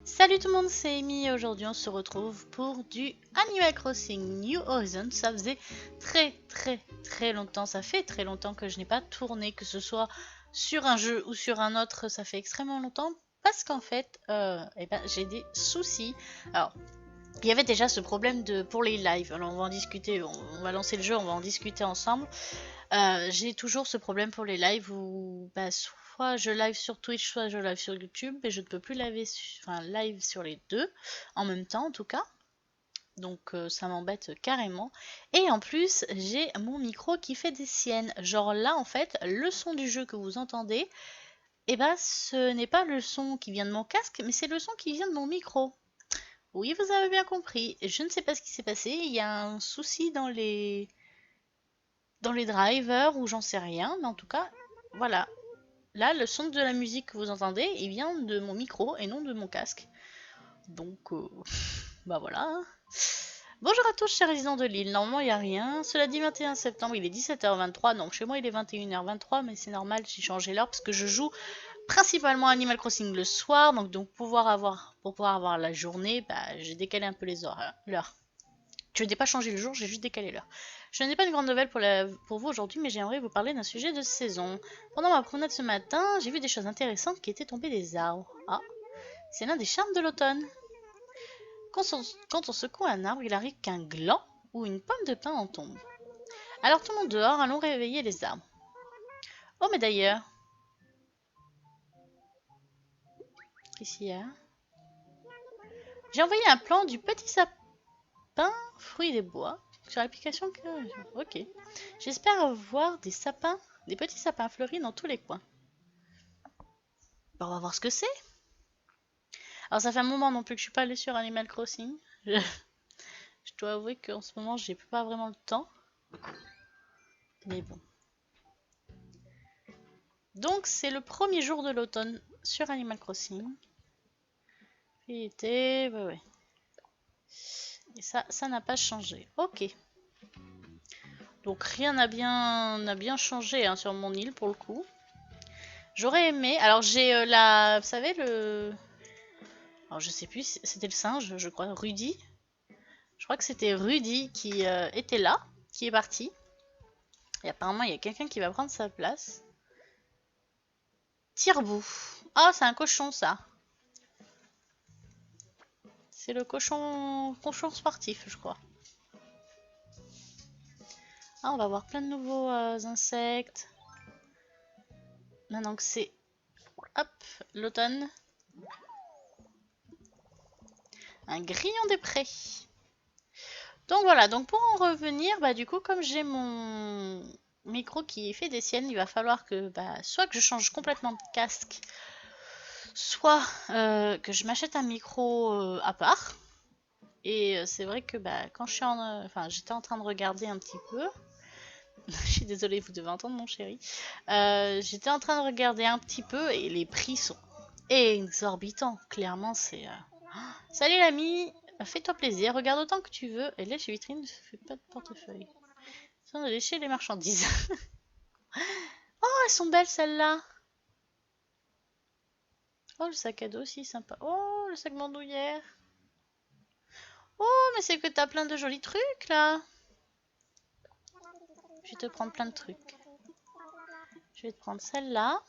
Salut tout le monde, c'est Amy et aujourd'hui on se retrouve pour du Animal Crossing New Horizons. Ça faisait très longtemps, ça fait très longtemps que je n'ai pas tourné, que ce soit sur un jeu ou sur un autre, ça fait extrêmement longtemps parce qu'en fait j'ai des soucis. Alors, il y avait déjà ce problème pour les lives, alors on va en discuter, on va lancer le jeu, on va en discuter ensemble. J'ai toujours ce problème pour les lives où soit je live sur Twitch, soit je live sur YouTube, et je ne peux plus live sur les deux en même temps en tout cas. Donc ça m'embête carrément. Et en plus, j'ai mon micro qui fait des siennes. Genre là, en fait, le son du jeu que vous entendez, ce n'est pas le son qui vient de mon casque, mais c'est le son qui vient de mon micro. Oui, vous avez bien compris. Je ne sais pas ce qui s'est passé. Il y a un souci dans les drivers ou j'en sais rien, mais en tout cas, voilà. Là, le son de la musique que vous entendez, il vient de mon micro et non de mon casque. Donc, bah voilà. Hein. Bonjour à tous, chers résidents de l'île. Normalement, il n'y a rien. Cela dit, 21 septembre, il est 17h23. Donc, chez moi, il est 21h23, mais c'est normal, j'ai changé l'heure parce que je joue principalement Animal Crossing le soir. Donc pour pouvoir avoir la journée, j'ai décalé un peu l'heure. Je n'ai pas changé le jour, j'ai juste décalé l'heure. Je n'ai pas une grande nouvelle pour vous aujourd'hui, mais j'aimerais vous parler d'un sujet de saison. Pendant ma promenade ce matin, j'ai vu des choses intéressantes qui étaient tombées des arbres. Ah, c'est l'un des charmes de l'automne. Quand on secoue un arbre, il arrive qu'un gland ou une pomme de pin en tombe. Alors tout le monde dehors, allons réveiller les arbres. Oh, mais d'ailleurs, qu'est-ce qu'il y a? J'ai envoyé un plan du petit sapin fruit des bois sur l'application que... Ok. J'espère voir des petits sapins fleuris dans tous les coins. On va voir ce que c'est. Alors ça fait un moment non plus que je suis pas allée sur Animal Crossing. Je dois avouer qu'en ce moment j'ai pas vraiment le temps. Mais bon. Donc c'est le premier jour de l'automne sur Animal Crossing. Il était... Ouais. Et ça n'a pas changé. Ok. Donc rien n'a bien changé hein, sur mon île pour le coup. J'aurais aimé... Alors j'ai Vous savez le... Alors je sais plus, c'était le singe, je crois, Rudy. Je crois que c'était Rudy qui était là, qui est parti. Et apparemment, il y a quelqu'un qui va prendre sa place. Tire-bout. Ah, c'est un cochon, ça. C'est le cochon sportif, je crois. Ah, on va voir plein de nouveaux insectes. Maintenant que c'est... Hop, l'automne. Un grillon des prés. Donc voilà, donc pour en revenir, du coup, comme j'ai mon micro qui fait des siennes, il va falloir que soit que je change complètement de casque, soit que je m'achète un micro à part. Et c'est vrai que quand je suis j'étais en train de regarder un petit peu. Je suis désolée, vous devez entendre mon chéri. J'étais en train de regarder un petit peu et les prix sont exorbitants. Clairement, c'est... Salut l'ami, fais-toi plaisir, regarde autant que tu veux. Et lèche les vitrines, ne fais pas de portefeuille. Sans lécher les marchandises. Oh, elles sont belles celles-là. Oh, le sac à dos aussi sympa. Oh, le sac bandoulière. Oh, mais c'est que t'as plein de jolis trucs là. Je vais te prendre plein de trucs. Je vais te prendre celle-là.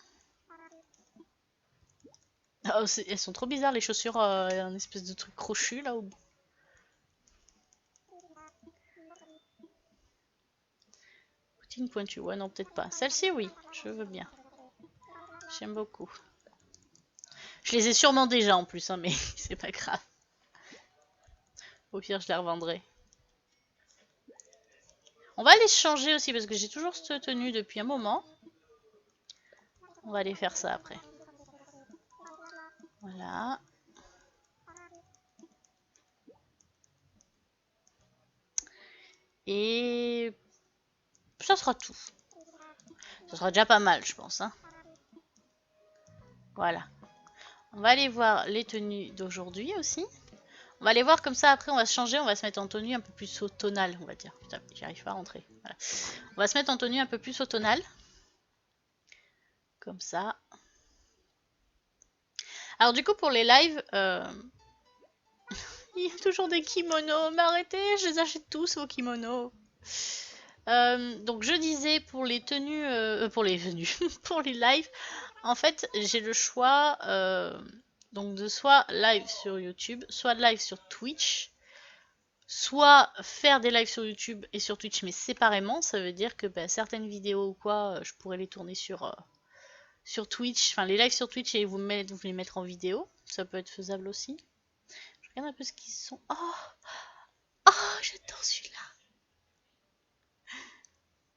Oh, elles sont trop bizarres les chaussures, un espèce de truc crochu là au bout. Poutine pointue, ouais non peut-être pas. Celle-ci oui, je veux bien. J'aime beaucoup. Je les ai sûrement déjà en plus, hein, mais c'est pas grave. Au pire je les revendrai. On va les changer aussi parce que j'ai toujours cette tenue depuis un moment. On va aller faire ça après. Voilà. Et ça sera tout. Ça sera déjà pas mal, je pense. Hein. Voilà. On va aller voir les tenues d'aujourd'hui aussi. On va aller voir comme ça, après on va se changer, on va se mettre en tenue un peu plus automnale, on va dire. Putain, j'y arrive pas à rentrer. Voilà. On va se mettre en tenue un peu plus automnale. Comme ça. Alors du coup pour les lives, il y a toujours des kimonos. Mais arrêtez, je les achète tous vos kimonos. Donc je disais pour les tenues, pour les venues, pour les lives, en fait j'ai le choix donc de soit live sur YouTube, soit de live sur Twitch, soit faire des lives sur YouTube et sur Twitch mais séparément. Ça veut dire que bah, certaines vidéos ou quoi, je pourrais les tourner sur Twitch, enfin les lives sur Twitch et vous les mettre en vidéo. Ça peut être faisable aussi. Je regarde un peu ce qu'ils sont. Oh, oh, j'adore celui-là.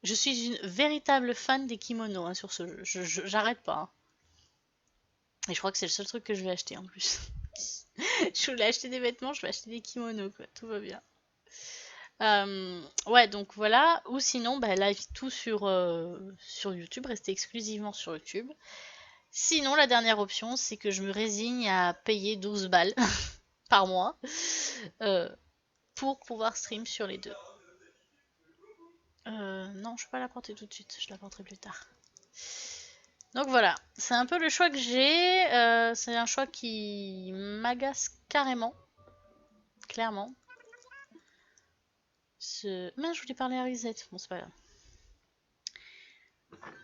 Je suis une véritable fan des kimonos hein, sur ce jeu. J'arrête pas. Hein. Et je crois que c'est le seul truc que je vais acheter en plus. Je voulais acheter des vêtements, je vais acheter des kimonos, quoi. Tout va bien. Ouais, donc voilà. Ou sinon, bah, live tout sur YouTube, rester exclusivement sur YouTube. Sinon, la dernière option, c'est que je me résigne à payer 12 balles par mois pour pouvoir stream sur les deux. Non, je vais pas la porter tout de suite, je la porterai plus tard. Donc voilà, c'est un peu le choix que j'ai. C'est un choix qui m'agace carrément. Clairement. Mince, je voulais parler à Reset. Bon, c'est pas grave.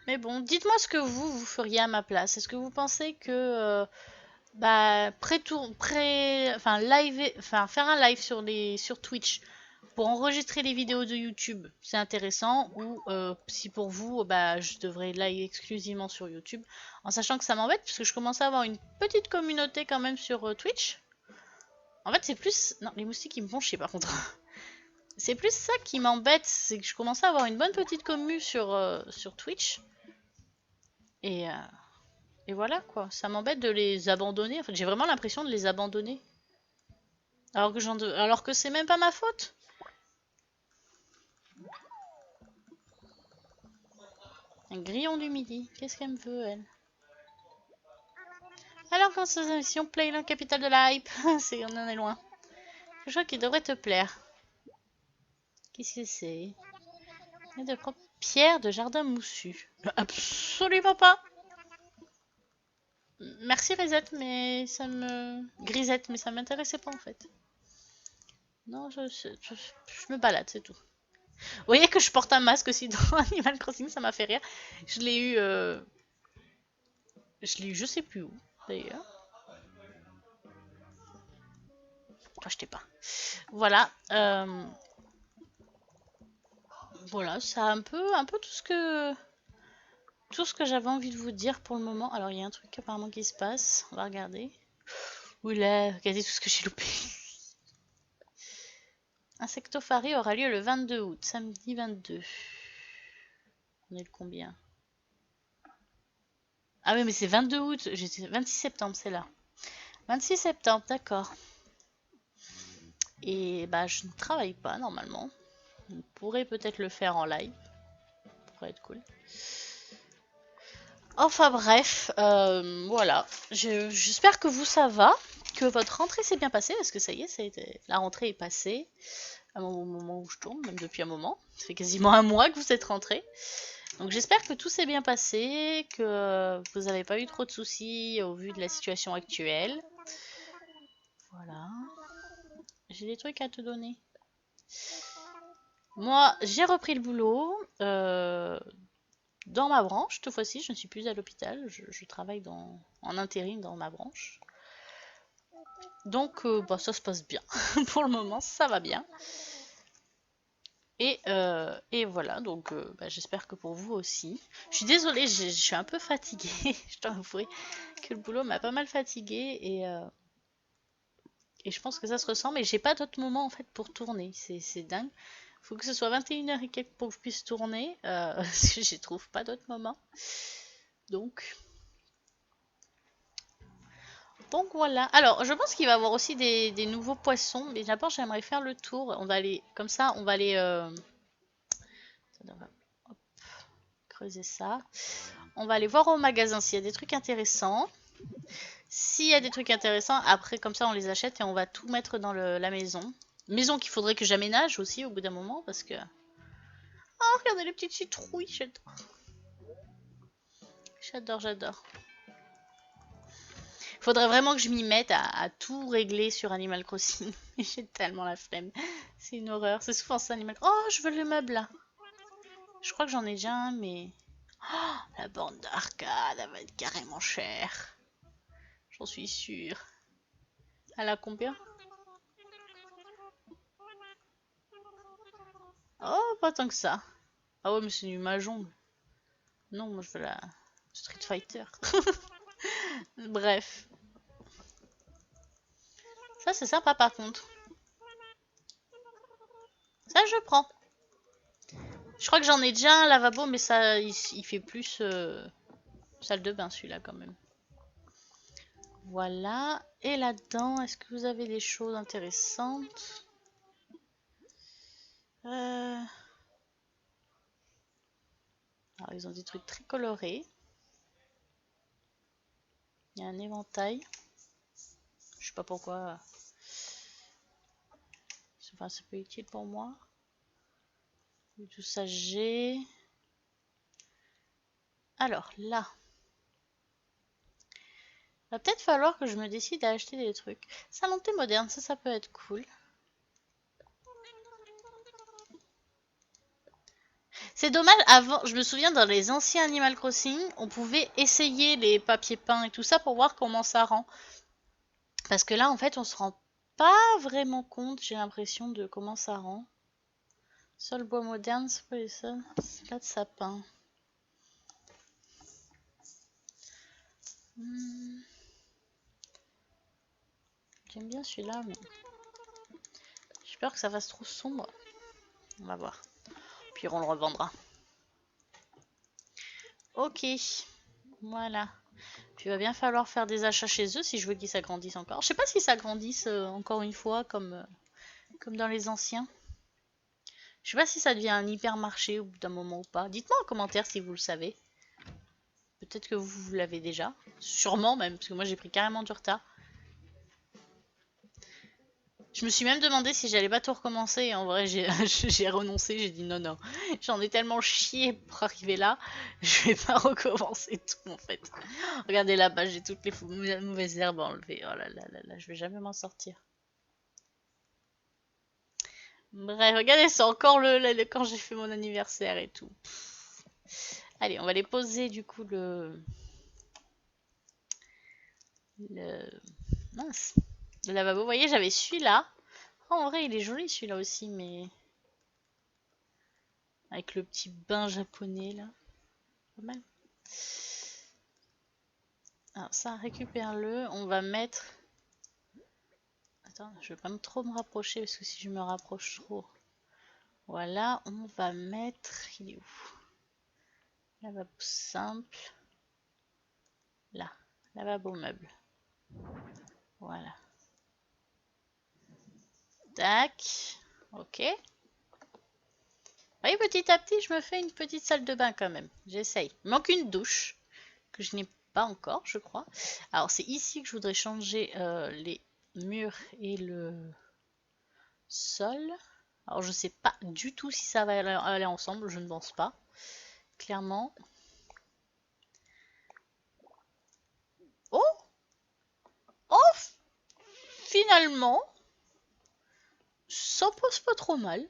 Mais bon, dites-moi ce que vous feriez à ma place. Est-ce que vous pensez que bah, faire un live sur Twitch pour enregistrer les vidéos de YouTube, c'est intéressant, ou si pour vous, bah, je devrais live exclusivement sur YouTube, en sachant que ça m'embête, parce que je commence à avoir une petite communauté quand même sur Twitch. En fait, c'est plus... Non, les moustiques, ils me font chier, par contre. C'est plus ça qui m'embête, c'est que je commence à avoir une bonne petite commu sur Twitch. Et, euh, et voilà, quoi. Ça m'embête de les abandonner. En fait, j'ai vraiment l'impression de les abandonner. Alors que c'est même pas ma faute. Un grillon du midi. Qu'est-ce qu'elle me veut, elle? Alors quand cette émission Playland capitale de la hype, on en est loin. Je crois qu'il devrait te plaire. Qu'est-ce que c'est? De pierre de jardin moussu. Absolument pas. Merci Grisette, mais ça m'intéressait pas en fait. Non, je me balade, c'est tout. Vous voyez que je porte un masque aussi dans Animal Crossing, ça m'a fait rire. Je l'ai eu, je sais plus où d'ailleurs. Achetez pas. Voilà. Voilà, c'est un peu tout ce que j'avais envie de vous dire pour le moment. Alors il y a un truc apparemment qui se passe. On va regarder. Oula, regardez tout ce que j'ai loupé. Insectopharie aura lieu le 22 août, samedi 22. On est le combien? Ah oui, mais c'est 22 août. 26 septembre, c'est là. 26 septembre, d'accord. Et bah je ne travaille pas normalement. On pourrait peut-être le faire en live. Ça pourrait être cool. Enfin bref, voilà. J'espère que vous ça va, que votre rentrée s'est bien passée, parce que ça y est, la rentrée est passée. À au moment où je tourne, même depuis un moment. Ça fait quasiment un mois que vous êtes rentré. Donc j'espère que tout s'est bien passé, que vous n'avez pas eu trop de soucis au vu de la situation actuelle. Voilà. J'ai des trucs à te donner. Moi, j'ai repris le boulot dans ma branche. Cette fois-ci, je ne suis plus à l'hôpital. Je travaille en intérim dans ma branche. Donc, bah, ça se passe bien. Pour le moment, ça va bien. Et voilà, donc bah, j'espère que pour vous aussi. Je suis désolée, je suis un peu fatiguée. Je t'avouerai que le boulot m'a pas mal fatiguée et je pense que ça se ressent, mais j'ai pas d'autre moment en fait pour tourner. C'est dingue. Faut que ce soit 21h et quelques pour que je puisse tourner, parce que j'y trouve pas d'autre moment. Donc voilà. Alors, je pense qu'il va y avoir aussi des nouveaux poissons, mais d'abord j'aimerais faire le tour. On va aller, comme ça, on va aller creuser ça. On va aller voir au magasin s'il y a des trucs intéressants. S'il y a des trucs intéressants, après comme ça on les achète et on va tout mettre dans la maison. Maison qu'il faudrait que j'aménage aussi au bout d'un moment parce que... Oh, regardez les petites citrouilles, j'adore. J'adore. Faudrait vraiment que je m'y mette à tout régler sur Animal Crossing. J'ai tellement la flemme. C'est une horreur. C'est souvent ça, Animal Crossing. Oh, je veux le meuble là. Je crois que j'en ai déjà un, mais... Oh, la bande d'arcade, elle va être carrément chère. J'en suis sûre. Elle a combien? Oh, pas tant que ça. Ah ouais, mais c'est du Mahjong. Non, moi je veux la Street Fighter. Bref. Ça, c'est sympa par contre. Ça, je prends. Je crois que j'en ai déjà un lavabo, mais ça, il fait plus salle de bain celui-là quand même. Voilà. Et là-dedans, est-ce que vous avez des choses intéressantes? Alors, ils ont des trucs très colorés. Il y a un éventail. Je sais pas pourquoi. Enfin, c'est pas utile pour moi. Tout ça, j'ai. Alors, là. Va peut-être falloir que je me décide à acheter des trucs. Salon de thé moderne, ça peut être cool. C'est dommage, avant, je me souviens dans les anciens Animal Crossing, on pouvait essayer les papiers peints et tout ça pour voir comment ça rend. Parce que là, en fait, on se rend pas vraiment compte, j'ai l'impression, de comment ça rend. Sol bois moderne, c'est pas les seuls. C'est pas de sapin. J'aime bien celui-là, mais j'ai peur que ça fasse trop sombre. On va voir. Puis on le revendra. Ok, voilà. Puis il va bien falloir faire des achats chez eux si je veux qu'ils s'agrandissent encore. Je sais pas s'ils s'agrandissent encore une fois comme dans les anciens. Je sais pas si ça devient un hypermarché au bout d'un moment ou pas. Dites-moi en commentaire si vous le savez. Peut-être que vous l'avez déjà. Sûrement même, parce que moi j'ai pris carrément du retard. Je me suis même demandé si j'allais pas tout recommencer et en vrai j'ai renoncé, j'ai dit non. J'en ai tellement chié pour arriver là, je vais pas recommencer tout en fait. Regardez là-bas, j'ai toutes les mauvaises herbes enlevées. Oh là, je vais jamais m'en sortir. Bref, regardez, c'est encore quand j'ai fait mon anniversaire et tout. Allez, on va les poser du coup mince. Le lavabo. Vous voyez, j'avais celui-là. Oh, en vrai, il est joli celui-là aussi, mais avec le petit bain japonais là. Pas mal. Alors ça, récupère-le. On va mettre... Attends, je vais pas trop me rapprocher parce que si je me rapproche trop... Voilà, on va mettre... Il est où? Lavabo simple. Là, lavabo meuble. Voilà. Tac. Ok. Oui, petit à petit, je me fais une petite salle de bain quand même. J'essaye. Il manque une douche que je n'ai pas encore, je crois. Alors, c'est ici que je voudrais changer les murs et le sol. Alors, je sais pas du tout si ça va aller ensemble. Je ne pense pas. Clairement. Oh! Oh! Finalement, ça pose pas trop mal.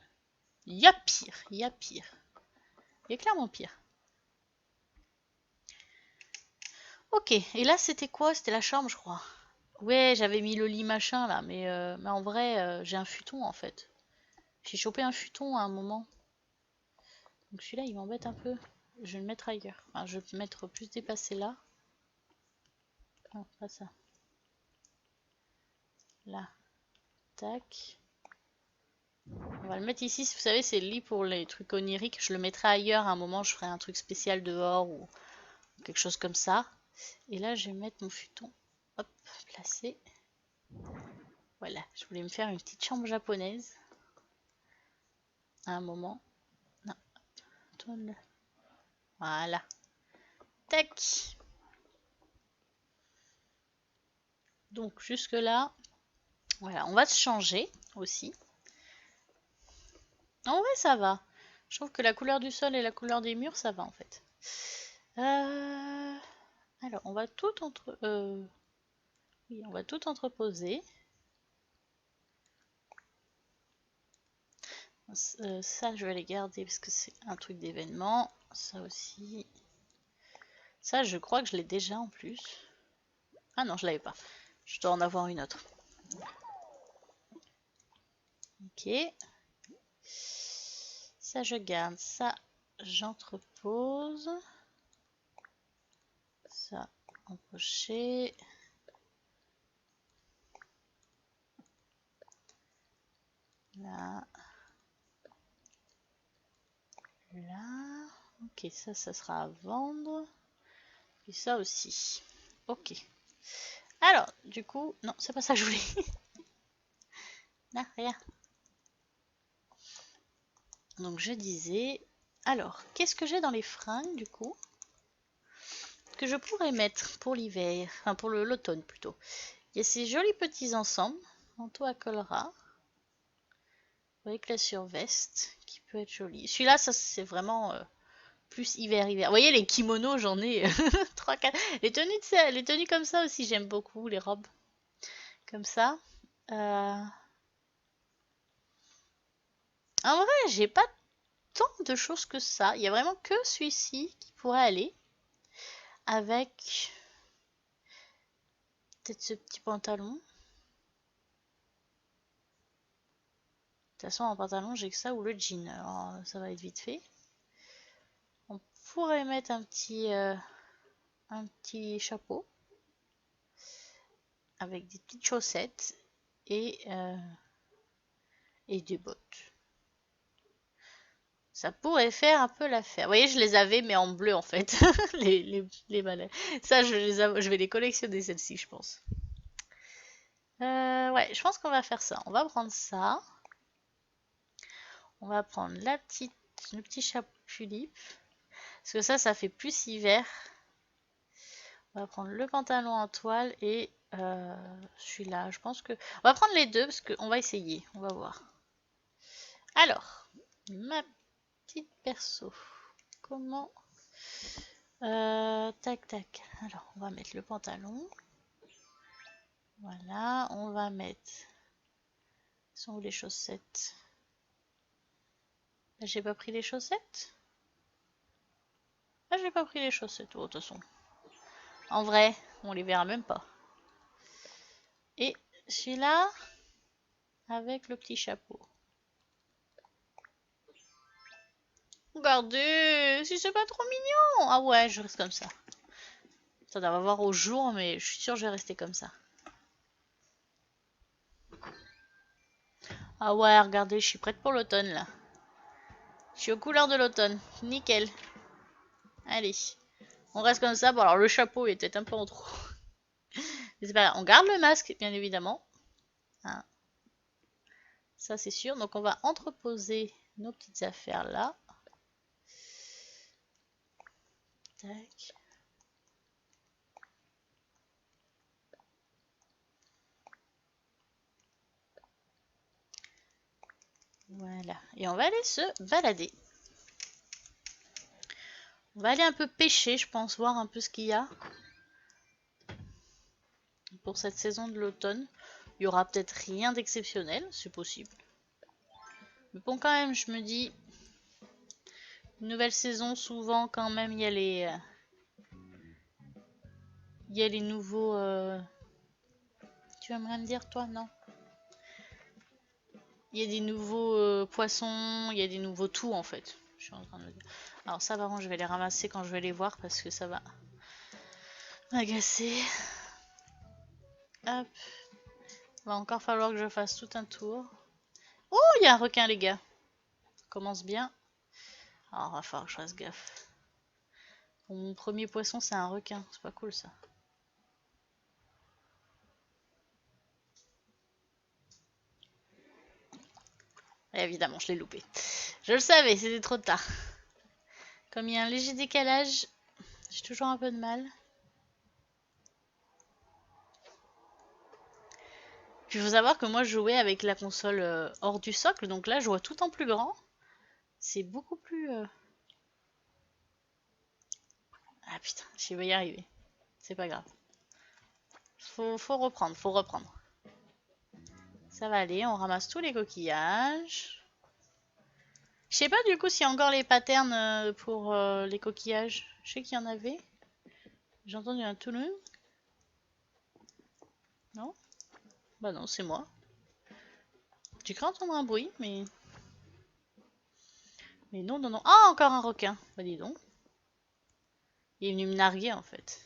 Il y a pire. Il y a pire. Il y a clairement pire. Ok. Et là, c'était quoi? C'était la chambre, je crois. Ouais, j'avais mis le lit machin là, mais en vrai, j'ai un futon en fait. J'ai chopé un futon à un moment. Donc celui-là, il m'embête un peu. Je vais le mettre ailleurs. Enfin, je vais le mettre plus dépassé là. Non, pas ça. Là. Tac. On va le mettre ici. Vous savez, c'est le lit pour les trucs oniriques. Je le mettrai ailleurs à un moment. Je ferai un truc spécial dehors ou quelque chose comme ça. Et là, je vais mettre mon futon. Hop, placé. Voilà. Je voulais me faire une petite chambre japonaise. À un moment. Non. Tourne. Voilà. Tac. Donc jusque là, voilà, on va se changer aussi. En vrai, ça va. Je trouve que la couleur du sol et la couleur des murs, ça va en fait. Alors, on va tout entre... Oui, on va tout entreposer. Ça, je vais les garder parce que c'est un truc d'événement. Ça aussi. Ça, je crois que je l'ai déjà en plus. Ah non, je l'avais pas. Je dois en avoir une autre. Ok. Ça, je garde. Ça, j'entrepose. Ça, empoché. Là. Là. Ok, ça sera à vendre. Et ça aussi. Ok. Alors, du coup, non, c'est pas ça que je voulais. Là, rien. Donc, je disais... Alors, qu'est-ce que j'ai dans les fringues, du coup, que je pourrais mettre pour l'hiver, enfin pour l'automne plutôt. Il y a ces jolis petits ensembles, manteau à col ras, avec la surveste, qui peut être jolie. Celui-là, ça c'est vraiment plus hiver-hiver. Vous voyez, les kimonos, j'en ai 3, 4. Les tenues comme ça aussi, j'aime beaucoup, les robes comme ça. En vrai, j'ai pas tant de choses que ça. Il y a vraiment que celui-ci qui pourrait aller avec peut-être ce petit pantalon. De toute façon, en pantalon, j'ai que ça ou le jean. Alors, ça va être vite fait. On pourrait mettre un petit chapeau avec des petites chaussettes et des bottes. Ça pourrait faire un peu l'affaire. Vous voyez, je les avais, mais en bleu en fait. les balais. Ça, je vais les collectionner, celles-ci, je pense. Ouais, je pense qu'on va faire ça. On va prendre ça. On va prendre le petit chapeau tulipe. Parce que ça fait plus hiver. On va prendre le pantalon en toile et celui-là. Je pense que... On va prendre les deux parce qu'on va essayer. On va voir. Alors, ma petite perso. Comment... tac, tac. Alors, on va mettre le pantalon. Voilà, on va mettre... Sont où les chaussettes? J'ai pas pris les chaussettes? Ah, j'ai pas pris les chaussettes. Oh, de toute façon. En vrai, on les verra même pas. Et celui-là, avec le petit chapeau. Regardez, si c'est pas trop mignon. Ah ouais, je reste comme ça. Ça va voir au jour, mais je suis sûre que je vais rester comme ça. Ah ouais, regardez, je suis prête pour l'automne là. Je suis aux couleurs de l'automne. Nickel. Allez. On reste comme ça. Bon, alors le chapeau est peut-être un peu en trop. Mais c'est pas grave. On garde le masque, bien évidemment. Hein. Ça, c'est sûr. Donc, on va entreposer nos petites affaires là. Tac. Voilà. Et on va aller se balader. On va aller un peu pêcher, je pense, voir un peu ce qu'il y a. Pour cette saison de l'automne. Il y aura peut-être rien d'exceptionnel, c'est possible. Mais bon, quand même, je me dis... Nouvelle saison, souvent, quand même, il y a les... Il y a les nouveaux... Tu vas me dire, toi, non? Il y a des nouveaux poissons, il y a des nouveaux tout, en fait. Je suis en train de me dire. Alors ça, par contre, je vais les ramasser quand je vais les voir, parce que ça va m'agacer. Hop. Va encore falloir que je fasse tout un tour. Oh, il y a un requin, les gars. Ça commence bien. Alors, va falloir que je fasse gaffe. Bon, mon premier poisson, c'est un requin. C'est pas cool, ça. Et évidemment, je l'ai loupé. Je le savais, c'était trop tard. Comme il y a un léger décalage, j'ai toujours un peu de mal. Puis il faut savoir que moi, je jouais avec la console hors du socle. Donc là, je vois tout en plus grand. C'est beaucoup plus... Ah putain, je vais y arriver. C'est pas grave. Faut reprendre, faut reprendre. Ça va aller, on ramasse tous les coquillages. Je sais pas du coup s'il y a encore les patterns pour les coquillages. Je sais qu'il y en avait. J'ai entendu un touloum. Non? Bah non, c'est moi. J'ai cru entendre un bruit, mais... Mais non, non, non. Ah, encore un requin. Bah dis donc. Il est venu me narguer en fait.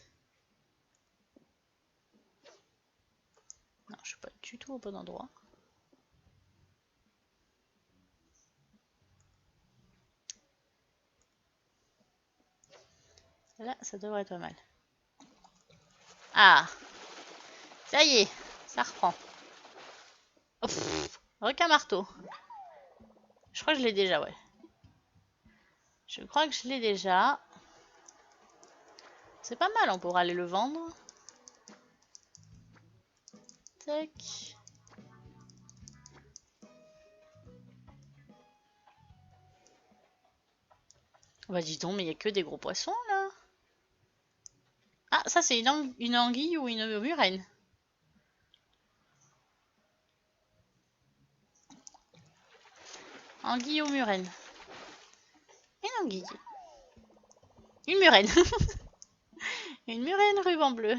Non, je suis pas du tout au bon endroit. Là, ça devrait être pas mal. Ah! Ça y est, ça reprend. Oh, requin marteau. Je crois que je l'ai déjà, ouais. Je crois que je l'ai déjà. C'est pas mal, on pourra aller le vendre. Tac. Bah dis donc, mais il y a que des gros poissons là. Ah, ça c'est une anguille ou une murène. Anguille ou murène. Une anguille. Une murène. Une murène ruban bleu.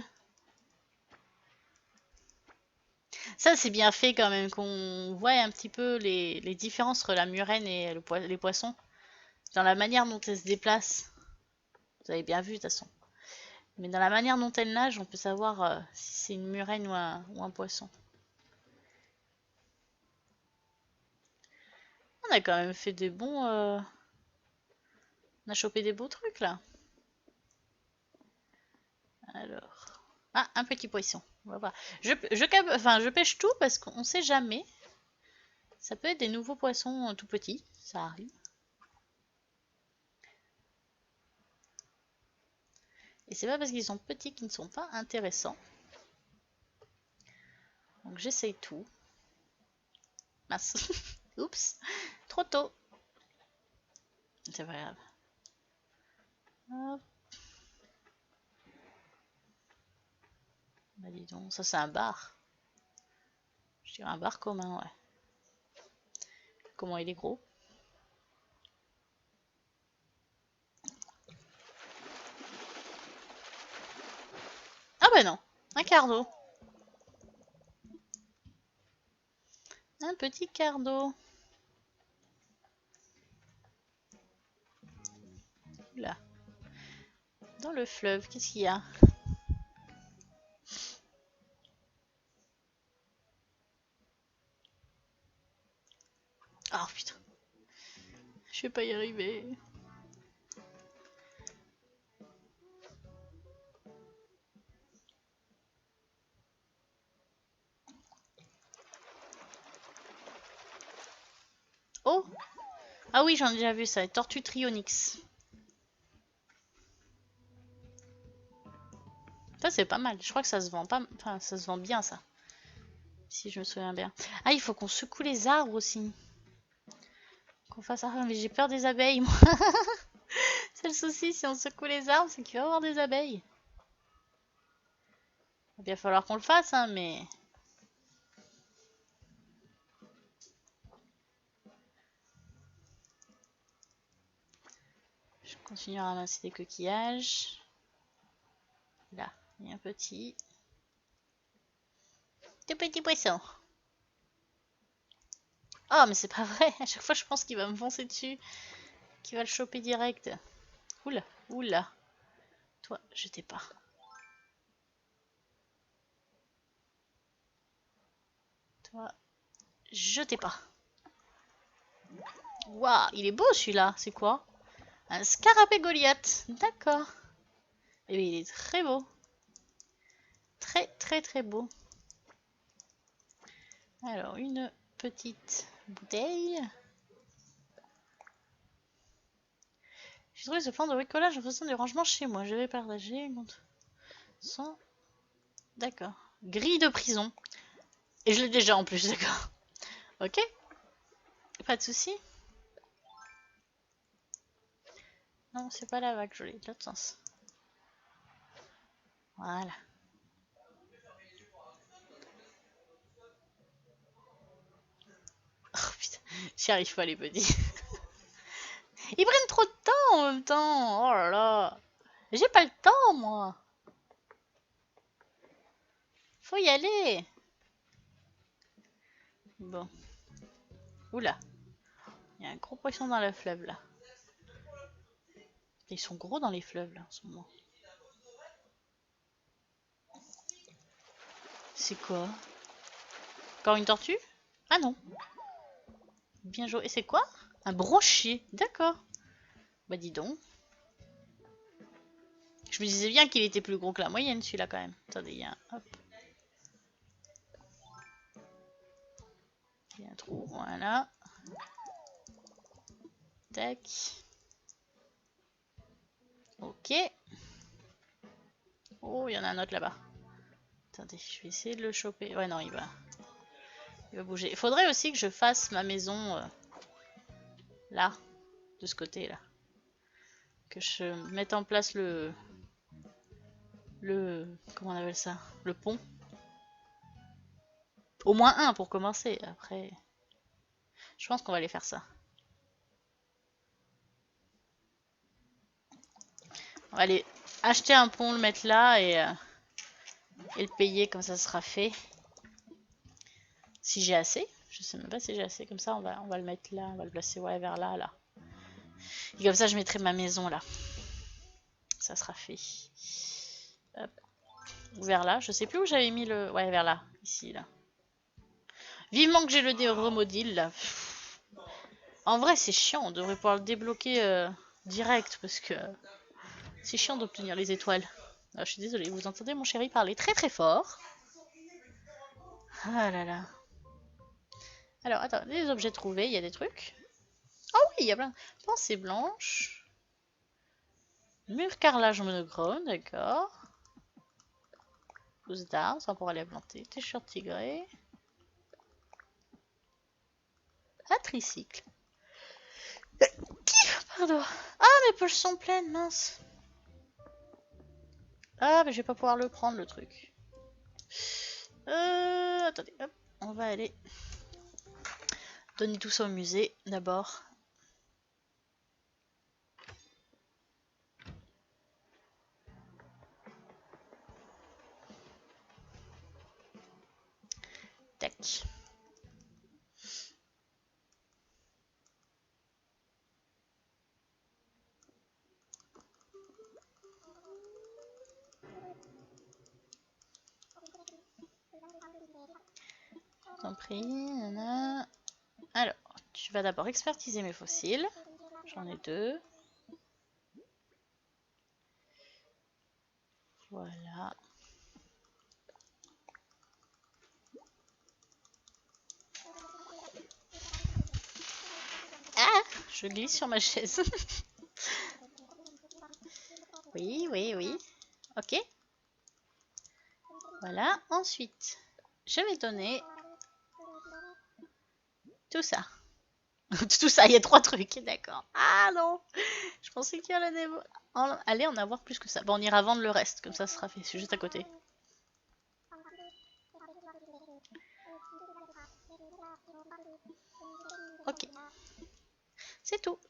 Ça c'est bien fait quand même, qu'on voit un petit peu les différences entre la murène et les poissons. Dans la manière dont elles se déplacent. Vous avez bien vu de toute façon. Mais dans la manière dont elles nagent, on peut savoir si c'est une murène ou un poisson. On a quand même fait des bons... On a chopé des beaux trucs là. Alors... Ah, un petit poisson. On va voir. Je pêche tout parce qu'on sait jamais. Ça peut être des nouveaux poissons tout petits. Ça arrive. Et c'est pas parce qu'ils sont petits qu'ils ne sont pas intéressants. Donc j'essaye tout. Mince. Oups. Trop tôt. C'est pas grave. Hop. Bah dis donc, ça c'est un bar. Je dirais un bar commun, ouais. Comment il est gros. Ah bah non, un cardo. Un petit cardo. Là. Dans le fleuve, qu'est-ce qu'il y a? Oh putain. Je vais pas y arriver. Oh! Ah oui, j'en ai déjà vu ça. Tortue Trionyx. Ça, c'est pas mal. Je crois que ça se vend pas... Enfin, ça se vend bien, ça. Si je me souviens bien. Ah, il faut qu'on secoue les arbres aussi. Qu'on fasse... Ah, mais j'ai peur des abeilles, moi. C'est le souci, si on secoue les arbres, c'est qu'il va y avoir des abeilles. Il va bien falloir qu'on le fasse, hein, mais... Je continue à ramasser des coquillages. Là, il y a un petit. Tout petit poisson. Oh, mais c'est pas vrai. À chaque fois, je pense qu'il va me foncer dessus. Qu'il va le choper direct. Oula, oula. Toi, je t'ai pas. Toi, je t'ai pas. Waouh, il est beau celui-là. C'est quoi? Un scarabée Goliath. D'accord. Et il est très beau. Très, très, très beau. Alors, une petite bouteille. J'ai trouvé ce plan de bricolage en faisant des rangements chez moi. Je vais partager. Sans... D'accord. Grille de prison. Et je l'ai déjà en plus, d'accord. Ok. Pas de souci. Non, c'est pas la vague, je l'ai de l'autre sens. Voilà. J'y arrive pas les petits. Ils prennent trop de temps en même temps. Oh là là. J'ai pas le temps moi. Faut y aller. Bon. Oula. Il y a un gros poisson dans la fleuve là. Ils sont gros dans les fleuves là en ce moment. C'est quoi? Encore une tortue? Ah non. Bien joué. Et c'est quoi? Un brochier. D'accord. Bah dis donc. Je me disais bien qu'il était plus gros que la moyenne celui-là quand même. Attendez, il y a un... Hop. Il y a un trou. Voilà. Tac. Ok. Oh, il y en a un autre là-bas. Attendez, je vais essayer de le choper. Ouais, non, il va bouger. Il faudrait aussi que je fasse ma maison là, de ce côté-là. Que je mette en place comment on appelle ça? Le pont. Au moins un pour commencer. Après, je pense qu'on va aller faire ça. On va aller acheter un pont, le mettre là et le payer comme ça sera fait. Si j'ai assez. Je sais même pas si j'ai assez. Comme ça, on va le mettre là. On va le placer ouais, vers là, là. Et comme ça, je mettrai ma maison là. Ça sera fait. Hop. Vers là. Je sais plus où j'avais mis le... Ouais, vers là. Ici, là. Vivement que j'ai le remodile là. En vrai, c'est chiant. On devrait pouvoir le débloquer direct parce que c'est chiant d'obtenir les étoiles. Ah, je suis désolée, vous entendez mon chéri parler très très fort. Ah là là. Alors, attends, les objets trouvés, il y a des trucs. Oh oui, il y a plein. Pensée blanche. Mur carrelage monochrome, d'accord. Pousse d'armes, ça pourra les planter. T-shirt tigré. Ah, tricycle. Pardon. Ah, mes poches sont pleines, mince. Ah, mais je vais pas pouvoir le prendre, le truc. Attendez, hop. On va aller donner tout ça au musée, d'abord. Tac. T'en prie, nana. Alors, tu vas d'abord expertiser mes fossiles. J'en ai 2. Voilà. Ah, je glisse sur ma chaise. Oui, oui, oui. Ok. Voilà. Ensuite, je vais donner tout ça. Tout ça, il y a 3 trucs, d'accord. Ah non, je pensais qu'il y allait en avoir plus que ça. Bon, on ira vendre le reste, comme ça sera fait. C'est juste à côté. Ok. C'est tout.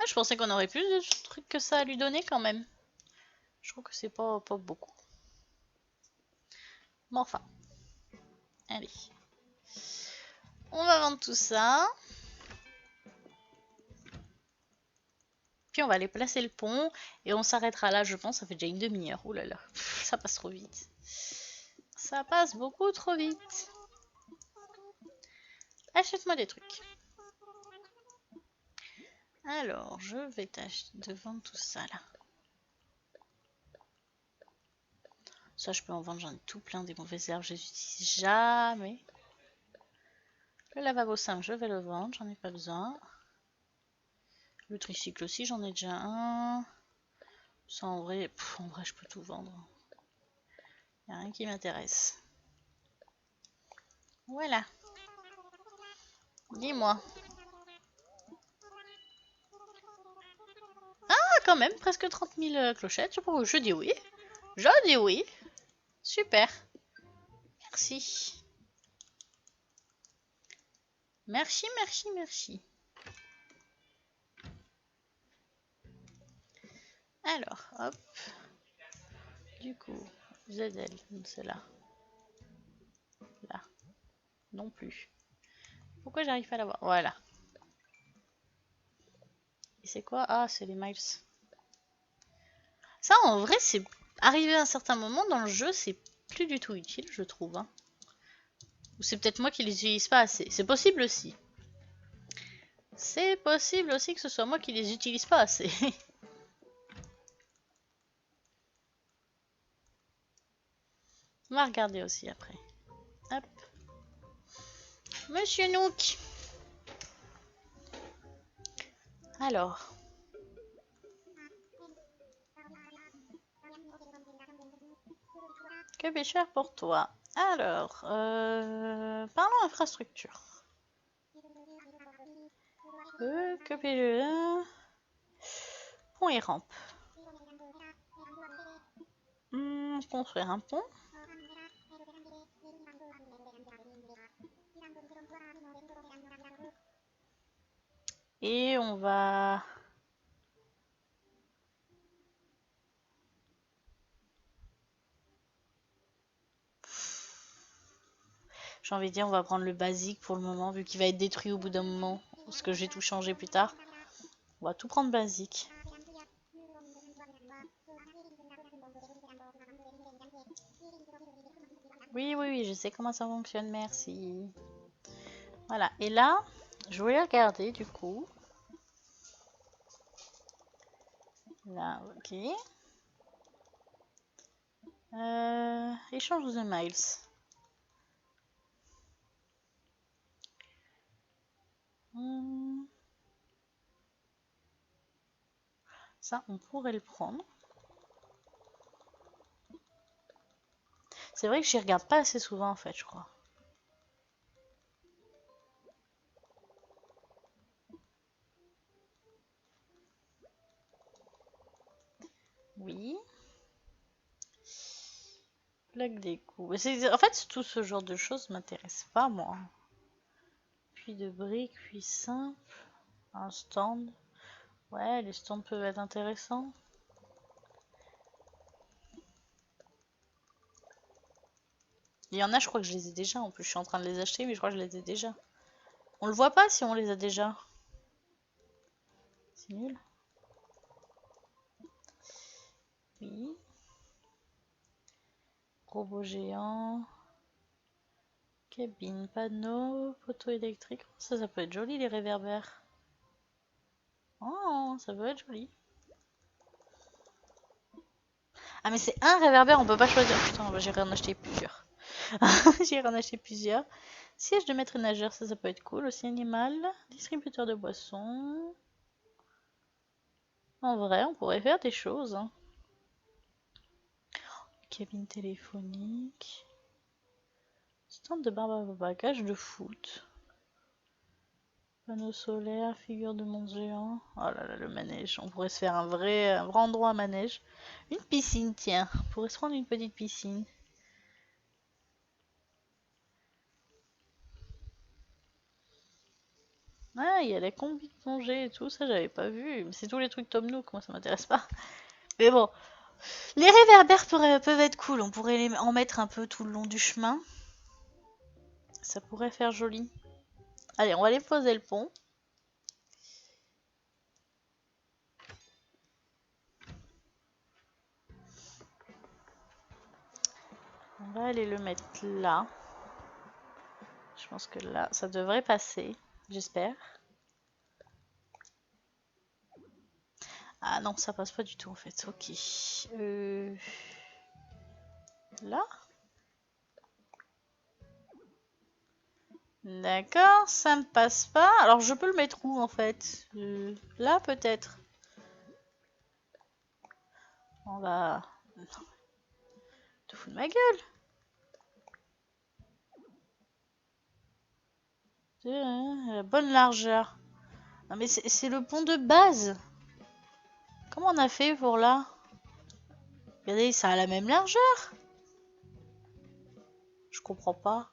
Ah, je pensais qu'on aurait plus de trucs que ça à lui donner quand même. Je trouve que c'est pas beaucoup. Mais enfin. Allez. On va vendre tout ça. Puis on va aller placer le pont. Et on s'arrêtera là, je pense. Ça fait déjà une demi-heure. Ouh là là. Ça passe trop vite. Ça passe beaucoup trop vite. Achète-moi des trucs. Alors, je vais t'acheter de vendre tout ça là. Ça, je peux en vendre, j'en ai tout plein des mauvaises herbes, je les utilise jamais. Le lavabo simple, je vais le vendre, j'en ai pas besoin. Le tricycle aussi, j'en ai déjà un. Ça, en vrai, je peux tout vendre. Y a rien qui m'intéresse. Voilà. Dis-moi. Ah, quand même, presque 30 000 clochettes. Je dis oui. Je dis oui. Super. Merci. Merci, merci, merci. Alors, hop. Du coup, ZL, c'est là. Là. Non plus. Pourquoi j'arrive pas à la voir? Voilà. Et c'est quoi? Ah, c'est les miles. Ça, en vrai, c'est arrivé à un certain moment dans le jeu, c'est plus du tout utile, je trouve. Hein. Ou c'est peut-être moi qui les utilise pas assez. C'est possible aussi. C'est possible aussi que ce soit moi qui les utilise pas assez. On va regarder aussi après. Hop. Monsieur Nook. Alors. Que puis-je faire pour toi? Alors, parlons infrastructure. Que puis-je... Pont et rampe. Construire un pont. Et on va... J'ai envie de dire, on va prendre le basique pour le moment, vu qu'il va être détruit au bout d'un moment. Parce que j'ai tout changé plus tard. On va tout prendre basique. Oui, oui, oui, je sais comment ça fonctionne, merci. Voilà, et là, je voulais regarder du coup. Là, ok. Échange de miles. Ça, on pourrait le prendre. C'est vrai que j'y regarde pas assez souvent en fait, je crois. Oui. Plaque d'égout. En fait, tout ce genre de choses m'intéresse pas, moi. Puis de briques, puis simple. Un stand. Ouais, les stands peuvent être intéressants. Il y en a, je crois que je les ai déjà. En plus, je suis en train de les acheter, mais je crois que je les ai déjà. On le voit pas si on les a déjà. C'est nul. Oui. Robot géant. Cabine, panneau, poteau électrique. Ça peut être joli les réverbères. Oh, ça peut être joli. Ah mais c'est un réverbère, on peut pas choisir. Putain, j'irai en acheter plusieurs. J'irai en acheter plusieurs. Siège de maître nageur, ça peut être cool. Aussi animal. Distributeur de boissons. En vrai, on pourrait faire des choses. Hein. Cabine téléphonique. Stand de barbe à bagages de foot. Panneau solaire, figure de monde géant. Oh là là, le manège. On pourrait se faire un vrai endroit à manège. Une piscine, tiens. On pourrait se prendre une petite piscine. Ah, il y a les combis de plongée et tout, ça j'avais pas vu. Mais c'est tous les trucs Tom Nook, moi ça m'intéresse pas. Mais bon, les réverbères peuvent être cool. On pourrait en mettre un peu tout le long du chemin. Ça pourrait faire joli. Allez, on va aller poser le pont. On va aller le mettre là. Je pense que là, ça devrait passer. J'espère. Ah non, ça passe pas du tout en fait. Ok. Là. D'accord, ça ne passe pas. Alors je peux le mettre où en fait? Là peut-être. On va... Te fous de ma gueule. La bonne largeur. Non mais c'est le pont de base. Comment on a fait pour là? Regardez, ça a la même largeur. Je comprends pas.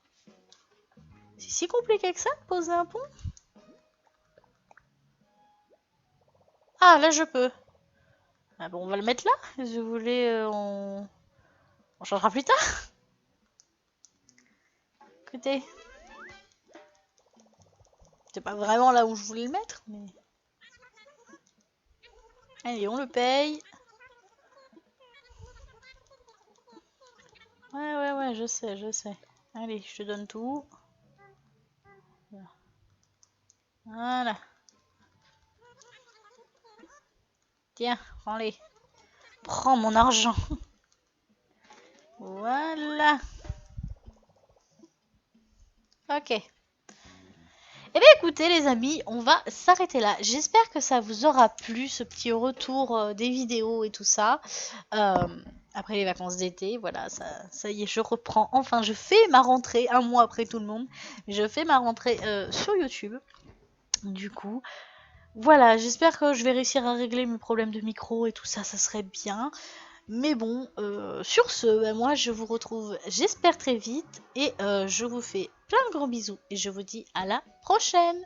C'est si compliqué que ça de poser un pont? Ah, là je peux. Ah bon, on va le mettre là. Je voulais... on changera plus tard. Écoutez. C'est pas vraiment là où je voulais le mettre, mais... Allez, on le paye. Ouais, je sais, je sais. Allez, je te donne tout. Voilà. Tiens, prends-les. Prends mon argent. Voilà. Ok. Eh bien écoutez les amis, on va s'arrêter là. J'espère que ça vous aura plu, ce petit retour des vidéos et tout ça. Après les vacances d'été, voilà, ça y est, je reprends. Enfin, je fais ma rentrée, un mois après tout le monde. Je fais ma rentrée sur YouTube. Du coup, voilà, j'espère que je vais réussir à régler mes problèmes de micro et tout ça, ça serait bien. Mais bon, sur ce, ben moi je vous retrouve, j'espère très vite. Et je vous fais plein de gros bisous. Et je vous dis à la prochaine!